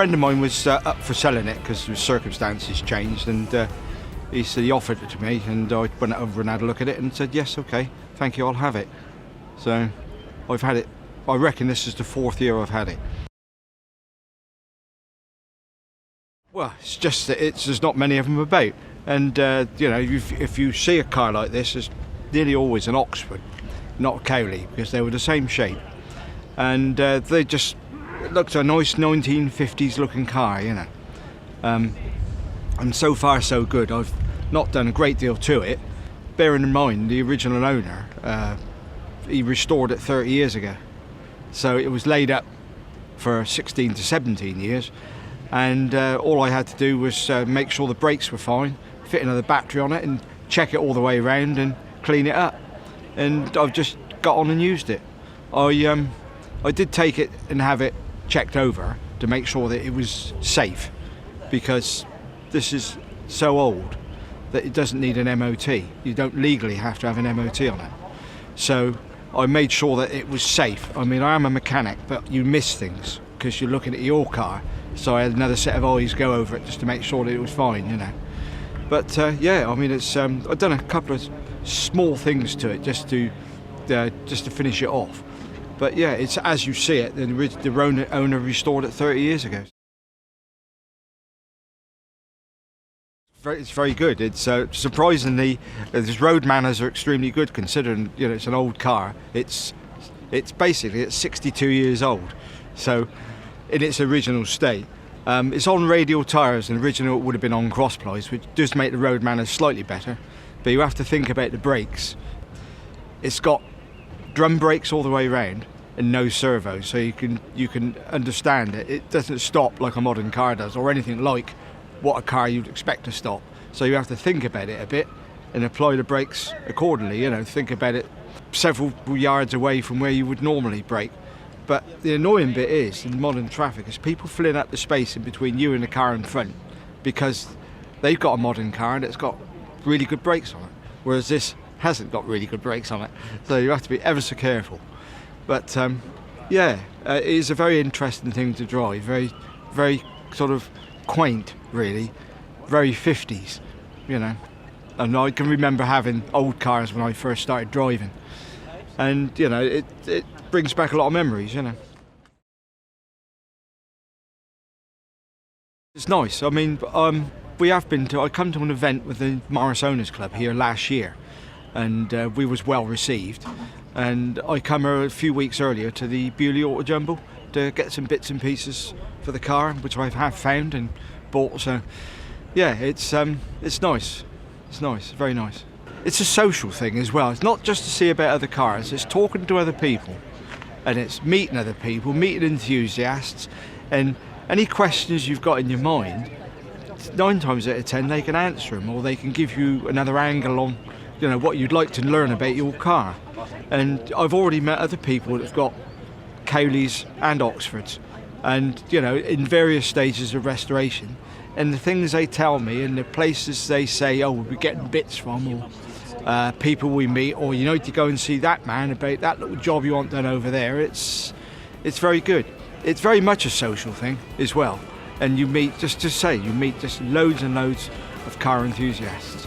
friend of mine was up for selling it because his circumstances changed, and he said he offered it to me, and I went over and had a look at it and said, yes, okay, thank you, I'll have it. So I've had it, I reckon this is the 4th year I've had it. Well, it's just that there's not many of them about, and you know, if you see a car like this, it's nearly always an Oxford, not a Cowley, because they were the same shape, and they just looked a nice 1950s looking car, you know. And so far so good. I've not done a great deal to it, bearing in mind the original owner, he restored it 30 years ago, so it was laid up for 16 to 17 years, and all I had to do was make sure the brakes were fine, fit another battery on it and check it all the way around and clean it up, and I've just got on and used it. I did take it and have it checked over to make sure that it was safe, because this is so old that it doesn't need an MOT. You don't legally have to have an MOT on it. So I made sure that it was safe. I mean, I am a mechanic, but you miss things because you're looking at your car. So I had another set of eyes go over it just to make sure that it was fine, you know. But yeah, I mean, it's I've done a couple of small things to it just to finish it off. But yeah, it's as you see it. The owner restored it 30 years ago. It's very good. It's surprisingly, his road manners are extremely good considering, you know, it's an old car. It's basically it's 62 years old, so in its original state. It's on radial tyres, and originally it would have been on cross plies, which does make the road manners slightly better. But you have to think about the brakes. It's got drum brakes all the way around and no servo, so you can understand it. It doesn't stop like a modern car does, or anything like what a car you'd expect to stop. So you have to think about it a bit and apply the brakes accordingly, you know, think about it several yards away from where you would normally brake. But the annoying bit is, in modern traffic, is people filling up the space in between you and the car in front because they've got a modern car and it's got really good brakes on it, whereas this hasn't got really good brakes on it. So you have to be ever so careful. But yeah, it is a very interesting thing to drive, very, very sort of quaint, really, very 50s, you know. And I can remember having old cars when I first started driving, and you know, it brings back a lot of memories, you know. It's nice. I mean, I come to an event with the Morris Owners Club here last year, and we was well received, and I come here a few weeks earlier to the Beaulieu Auto Jumble to get some bits and pieces for the car, which I have found and bought. So yeah, it's nice. It's nice, very nice. It's a social thing as well. It's not just to see about other cars, it's talking to other people, and it's meeting other people, meeting enthusiasts, and any questions you've got in your mind, 9 times out of 10 they can answer them, or they can give you another angle on, you know, what you'd like to learn about your car. And I've already met other people that've got Cowleys and Oxfords, and you know, in various stages of restoration, and the things they tell me and the places they say, oh, we'll be getting bits from, or people we meet, or you need to go and see that man about that little job you want done over there. It's very good. It's very much a social thing as well, and you meet, just to say, you meet just loads and loads of car enthusiasts.